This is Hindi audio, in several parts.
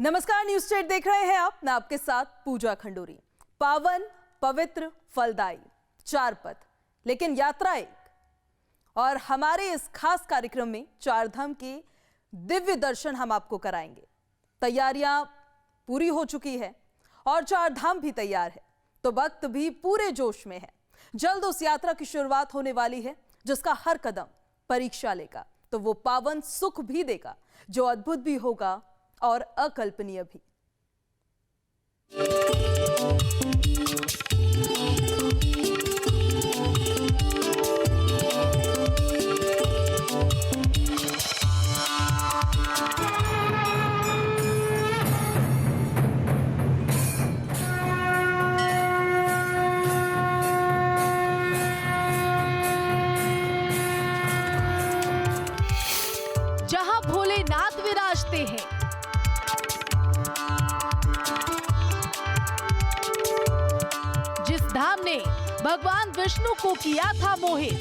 नमस्कार, न्यूज स्टेट देख रहे हैं आप। मैं आपके साथ पूजा खंडूरी। पावन, पवित्र, फलदायी, चार पथ, लेकिन यात्रा एक। और हमारे इस खास कार्यक्रम में चार धाम के दिव्य दर्शन हम आपको कराएंगे। तैयारियां पूरी हो चुकी है और चार धाम भी तैयार है, तो वक्त भी पूरे जोश में है। जल्द उस यात्रा की शुरुआत होने वाली है जिसका हर कदम परीक्षा लेगा, तो वो पावन सुख भी देगा जो अद्भुत भी होगा और अकल्पनीय भी। जहां भोलेनाथ विराजते हैं, जिस धाम ने भगवान विष्णु को किया था मोहित,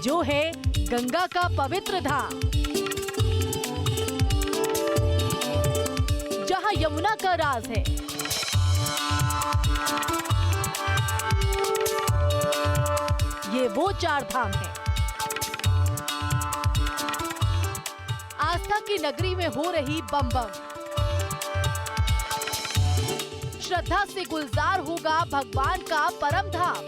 जो है गंगा का पवित्र धाम, जहां यमुना का राज है, ये वो चार धाम है। आस्था की नगरी में हो रही बम बम, श्रद्धा से गुलजार होगा भगवान का परम धाम।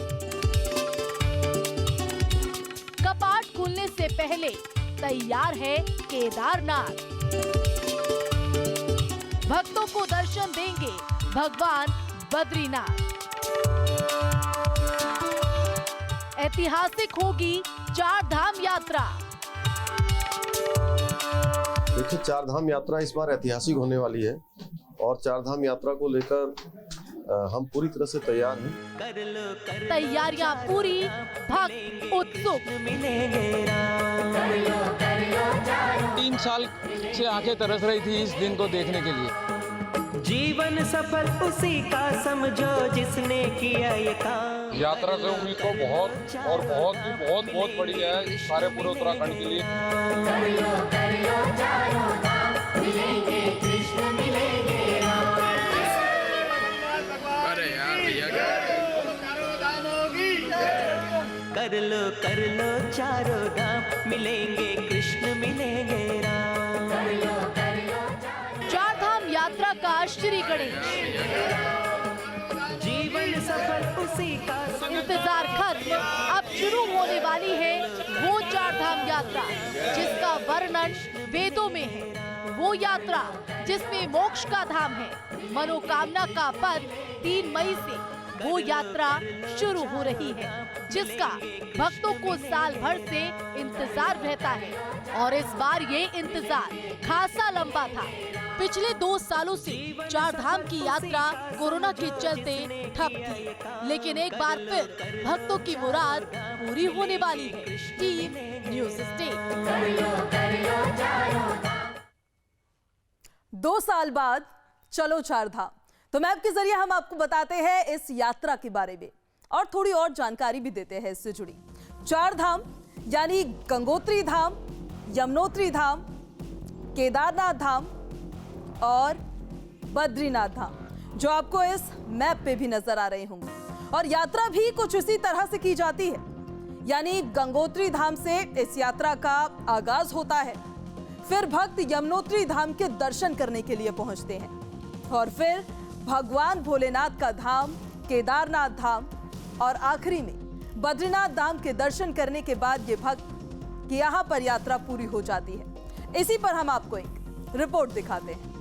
कपाट खुलने से पहले तैयार है केदारनाथ। भक्तों को दर्शन देंगे भगवान बद्रीनाथ। ऐतिहासिक होगी चार धाम यात्रा। देखिए, चार धाम यात्रा इस बार ऐतिहासिक होने वाली है और चार धाम यात्रा को लेकर हम पूरी तरह से तैयार हैं। तैयारियां पूरी, भक्त उत्सुक। 3 साल से आंखें तरस रही थी इस दिन को देखने के लिए। जीवन सफल उसी का समझो जिसने किया ये काम। यात्रा से उम्मीद तो बहुत और बहुत ही बहुत बड़ी है सारे पूरे उत्तराखंड के लिए। अरे यार भैया, कर लो चारों धाम, मिलेंगे कृष्ण मिलेंगे राम। चार धाम यात्रा का श्री गणेश। जीवन सफल उसी का इंतजार खत्म, अब शुरू होने वाली है वो चार धाम यात्रा जिसका वर्णन वेदों में है। वो यात्रा जिसमें मोक्ष का धाम है, मनोकामना का पद 3 मई से वो यात्रा शुरू हो रही है, जिसका भक्तों को साल भर से इंतजार रहता है। और इस बार ये इंतजार खासा लंबा था। पिछले 2 सालों से चार धाम की यात्रा कोरोना के चलते ठप थी, लेकिन एक बार फिर भक्तों की मुराद पूरी होने वाली है। Team news state. 2 साल बाद चलो चार धाम। तो मैप के जरिए हम आपको बताते हैं इस यात्रा के बारे में और थोड़ी और जानकारी भी देते हैं इससे जुड़ी। चार धाम यानी गंगोत्री धाम, यमुनोत्री धाम, केदारनाथ धाम और बद्रीनाथ धाम, जो आपको इस मैप पे भी नजर आ रहे होंगे। और यात्रा भी कुछ इसी तरह से की जाती है, यानी गंगोत्री धाम से इस यात्रा का आगाज होता है। फिर भक्त यमुनोत्री धाम के दर्शन करने के लिए पहुंचते हैं और फिर भगवान भोलेनाथ का धाम केदारनाथ धाम और आखिरी में बद्रीनाथ धाम के दर्शन करने के बाद ये भक्त की यहाँ पर यात्रा पूरी हो जाती है। इसी पर हम आपको एक रिपोर्ट दिखाते हैं।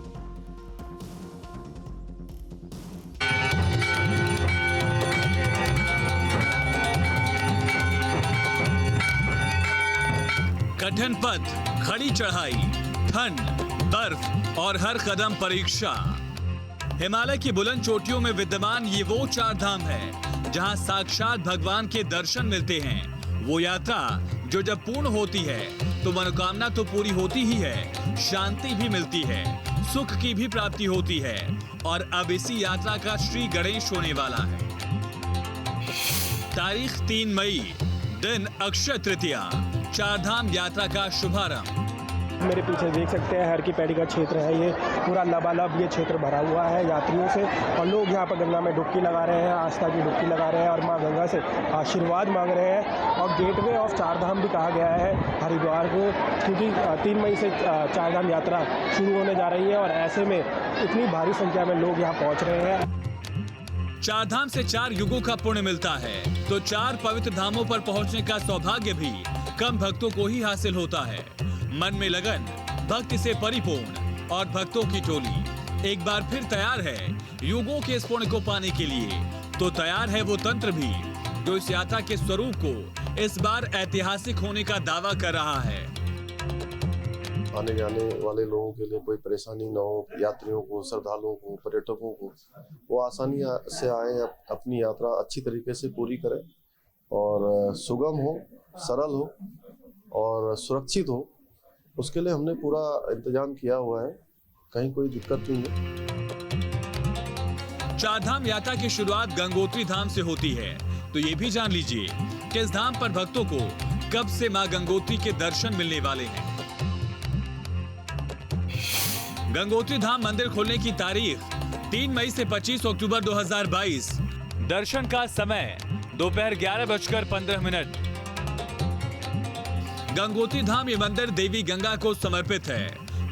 कठिन पथ, खड़ी चढ़ाई, ठंड, बर्फ और हर कदम परीक्षा। हिमालय की बुलंद चोटियों में विद्यमान ये वो चार धाम है जहां साक्षात भगवान के दर्शन मिलते हैं। वो यात्रा जो जब पूर्ण होती है तो मनोकामना तो पूरी होती ही है, शांति भी मिलती है, सुख की भी प्राप्ति होती है। और अब इसी यात्रा का श्री गणेश होने वाला है। तारीख 3 मई, दिन अक्षय तृतीया, चारधाम यात्रा का शुभारंभ। मेरे पीछे देख सकते हैं हर की पैड़ी का क्षेत्र है, ये पूरा लबालब ये क्षेत्र भरा हुआ है यात्रियों से, और लोग यहाँ पर गंगा में डुबकी लगा रहे हैं, आस्था की डुबकी लगा रहे हैं और माँ गंगा से आशीर्वाद मांग रहे हैं। और गेटवे ऑफ चारधाम भी कहा गया है हरिद्वार को, क्योंकि 3 मई से चारधाम यात्रा शुरू होने जा रही है और ऐसे में इतनी भारी संख्या में लोग यहाँ पहुँच रहे हैं। चारधाम से 4 युगों का पुण्य मिलता है, तो 4 पवित्र धामों पर पहुंचने का सौभाग्य भी कम भक्तों को ही हासिल होता है। मन में लगन, भक्ति से परिपूर्ण और भक्तों की टोली एक बार फिर तैयार है युगों के इस पुण्य को पाने के लिए। तो तैयार है वो तंत्र भी जो इस यात्रा के स्वरूप को इस बार ऐतिहासिक होने का दावा कर रहा है। आने जाने वाले लोगों के लिए कोई परेशानी न हो, यात्रियों को, श्रद्धालुओं को, पर्यटकों को वो आसानी से आए, अपनी यात्रा अच्छी तरीके से पूरी करें और सुगम हो, सरल हो और सुरक्षित हो, उसके लिए हमने पूरा इंतजाम किया हुआ है, कहीं कोई दिक्कत नहीं है। चारधाम यात्रा की शुरुआत गंगोत्री धाम से होती है, तो ये भी जान लीजिए कि इस धाम पर भक्तों को कब से मां गंगोत्री के दर्शन मिलने वाले हैं। गंगोत्री धाम मंदिर खोलने की तारीख 3 मई से 25 अक्टूबर 2022। दर्शन का समय दोपहर 11:15। गंगोत्री धाम ये मंदिर देवी गंगा को समर्पित है।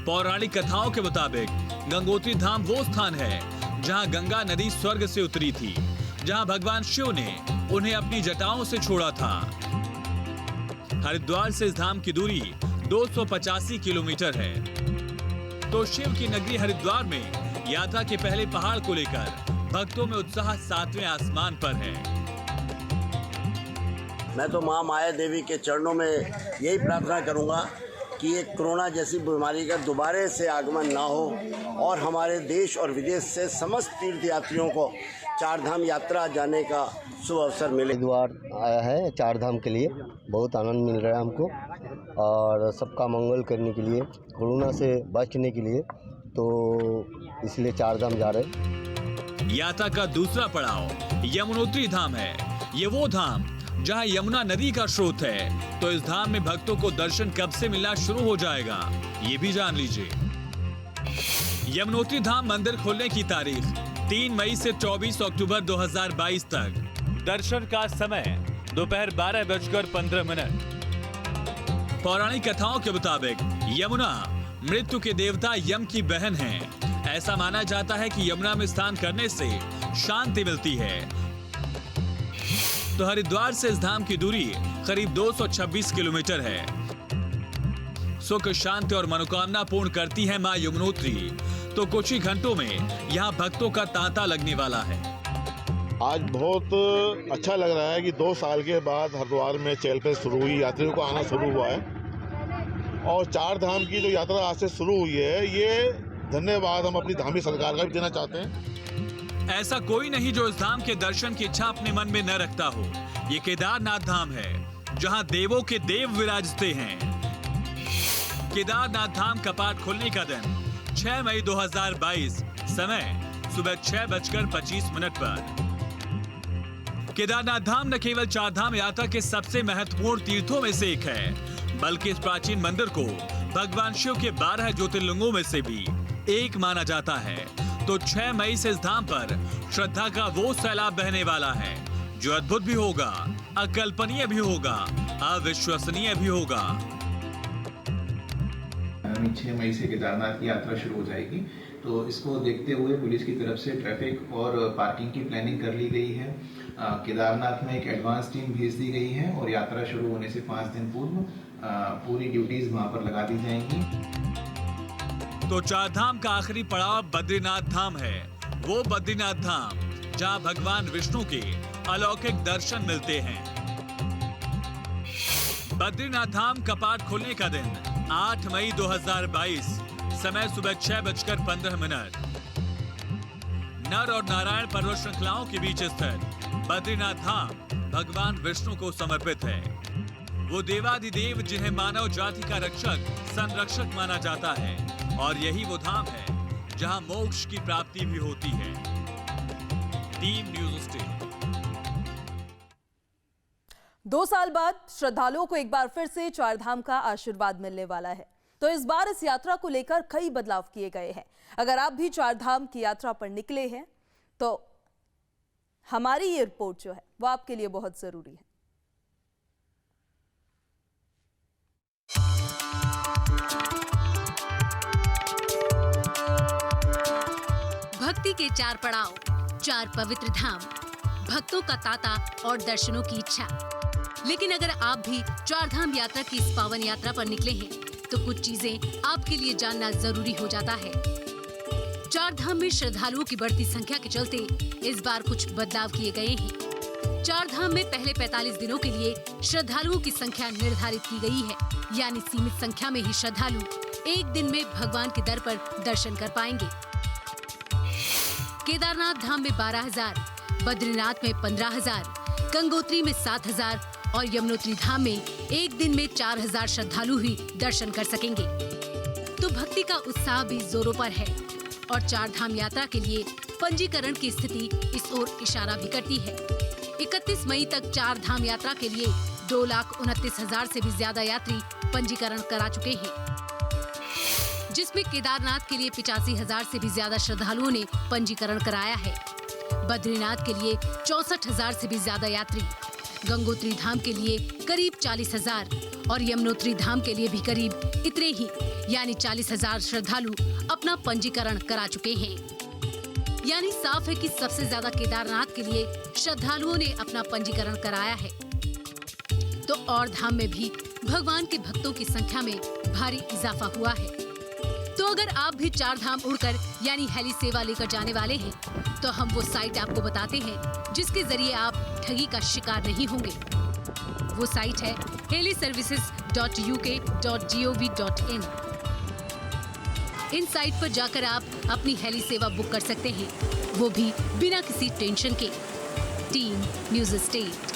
पौराणिक कथाओं के मुताबिक गंगोत्री धाम वो स्थान है जहां गंगा नदी स्वर्ग से उतरी थी, जहां भगवान शिव ने उन्हें अपनी जटाओं से छोड़ा था। हरिद्वार से इस धाम की दूरी 285 किलोमीटर है। तो शिव की नगरी हरिद्वार में यात्रा के पहले पहाड़ को लेकर भक्तों में उत्साह 7वें आसमान पर है। मैं तो माँ माया देवी के चरणों में यही प्रार्थना करूँगा कि ये कोरोना जैसी बीमारी का दोबारा से आगमन ना हो और हमारे देश और विदेश से समस्त तीर्थ यात्रियों को चारधाम यात्रा जाने का शुभ अवसर मिले। हरिद्वार आया है चारधाम के लिए, बहुत आनंद मिल रहा है हमको और सबका मंगल करने के लिए, कोरोना से बचने के लिए, तो इसलिए चारधाम जा रहे। यात्रा का दूसरा पड़ाव यमुनोत्री धाम है। ये वो धाम जहां यमुना नदी का स्रोत है, तो इस धाम में भक्तों को दर्शन कब से मिलना शुरू हो जाएगा, ये भी जान लीजिए। यमुनोत्री धाम मंदिर खोलने की तारीख 3 मई से 24 अक्टूबर 2022 तक। दर्शन का समय दोपहर 12:15। पौराणिक कथाओं के मुताबिक यमुना मृत्यु के देवता यम की बहन है। ऐसा माना जाता है कि यमुना में स्नान करने से शांति मिलती है। तो हरिद्वार से इस धाम की दूरी करीब 226 किलोमीटर है। सुख, शांति और मनोकामना पूर्ण करती है मां यमुनोत्री। तो कुछ ही घंटों में यहाँ भक्तों का तांता लगने वाला है। आज बहुत अच्छा लग रहा है कि 2 साल के बाद हरिद्वार में चहल पहल शुरू हुई, यात्रियों को आना शुरू हुआ है और चारधाम की जो यात्रा आज से शुरू हुई है, ये धन्यवाद हम अपनी धामी सरकार का भी देना चाहते हैं। ऐसा कोई नहीं जो इस धाम के दर्शन की इच्छा अपने मन में न रखता हो। ये केदारनाथ धाम है जहां देवों के देव विराजते हैं। केदारनाथ धाम कपाट खुलने का दिन 6 मई 2022, समय सुबह 6:25 पर। केदारनाथ धाम न केवल चारधाम यात्रा के सबसे महत्वपूर्ण तीर्थों में से एक है, बल्कि इस प्राचीन मंदिर को भगवान शिव के 12 ज्योतिर्लिंगों में से भी एक माना जाता है। तो 6 मई से इस धाम पर श्रद्धा का वो सैलाब बहने वाला है जो अद्भुत भी होगा, अकल्पनीय भी होगा, अविश्वसनीय भी होगा। 6 मई से केदारनाथ की यात्रा शुरू हो जाएगी, तो इसको देखते हुए पुलिस की तरफ से ट्रैफिक और पार्किंग की प्लानिंग कर ली गई है। केदारनाथ में एक एडवांस टीम भेज दी गई है और यात्रा शुरू होने से 5 दिन पूर्व पूरी ड्यूटीज वहां पर लगा दी जाएंगी। तो चारधाम का आखिरी पड़ाव बद्रीनाथ धाम है। वो बद्रीनाथ धाम जहां भगवान विष्णु के अलौकिक दर्शन मिलते हैं। बद्रीनाथ धाम कपाट खुलने का दिन 8 मई 2022, समय सुबह 6:15। नर और नारायण पर्वत श्रृंखलाओं के बीच स्थित बद्रीनाथ धाम भगवान विष्णु को समर्पित है। वो देवादिदेव जिन्हें मानव जाति का रक्षक, संरक्षक माना जाता है, और यही वो धाम है जहां मोक्ष की प्राप्ति भी होती है। Team news state. 2 साल बाद श्रद्धालुओं को एक बार फिर से चारधाम का आशीर्वाद मिलने वाला है। तो इस बार इस यात्रा को लेकर कई बदलाव किए गए हैं। अगर आप भी चारधाम की यात्रा पर निकले हैं तो हमारी ये रिपोर्ट जो है वो आपके लिए बहुत जरूरी है। भक्ति के 4 पड़ाव, 4 पवित्र धाम, भक्तों का तांता और दर्शनों की इच्छा। लेकिन अगर आप भी चारधाम यात्रा की इस पावन यात्रा पर निकले हैं तो कुछ चीजें आपके लिए जानना जरूरी हो जाता है। चारधाम में श्रद्धालुओं की बढ़ती संख्या के चलते इस बार कुछ बदलाव किए गए हैं। चारधाम में पहले 45 दिनों के लिए श्रद्धालुओं की संख्या निर्धारित की गई है, यानी सीमित संख्या में ही श्रद्धालु एक दिन में भगवान के दर पर दर्शन कर पाएंगे। केदारनाथ धाम में 12,000, बद्रीनाथ में 15,000, गंगोत्री में 7,000 और यमुनोत्री धाम में एक दिन में 4,000 श्रद्धालु ही दर्शन कर सकेंगे। तो भक्ति का उत्साह भी जोरों पर है और चारधाम यात्रा के लिए पंजीकरण की स्थिति इस ओर इशारा भी करती है। 31 मई तक चारधाम यात्रा के लिए 2,29,000 से भी ज्यादा यात्री पंजीकरण करा चुके हैं, जिसमें केदारनाथ के लिए 85,000 से भी ज्यादा श्रद्धालुओं ने पंजीकरण कराया है। बद्रीनाथ के लिए 64,000 से भी ज्यादा यात्री, गंगोत्री धाम के लिए करीब 40,000 और यमुनोत्री धाम के लिए भी करीब इतने ही, यानी 40,000 श्रद्धालु अपना पंजीकरण करा चुके हैं। यानी साफ है कि सबसे ज्यादा केदारनाथ के लिए श्रद्धालुओं ने अपना पंजीकरण कराया है। तो और धाम में भी भगवान के भक्तों की संख्या में भारी इजाफा हुआ है। तो अगर आप भी चारधाम उड़कर यानी हेली सेवा लेकर जाने वाले हैं तो हम वो साइट आपको बताते हैं जिसके जरिए आप ठगी का शिकार नहीं होंगे। वो साइट है heliservices.uk.gov.in। इन साइट पर जाकर आप अपनी हेली सेवा बुक कर सकते हैं, वो भी बिना किसी टेंशन के। Team news state.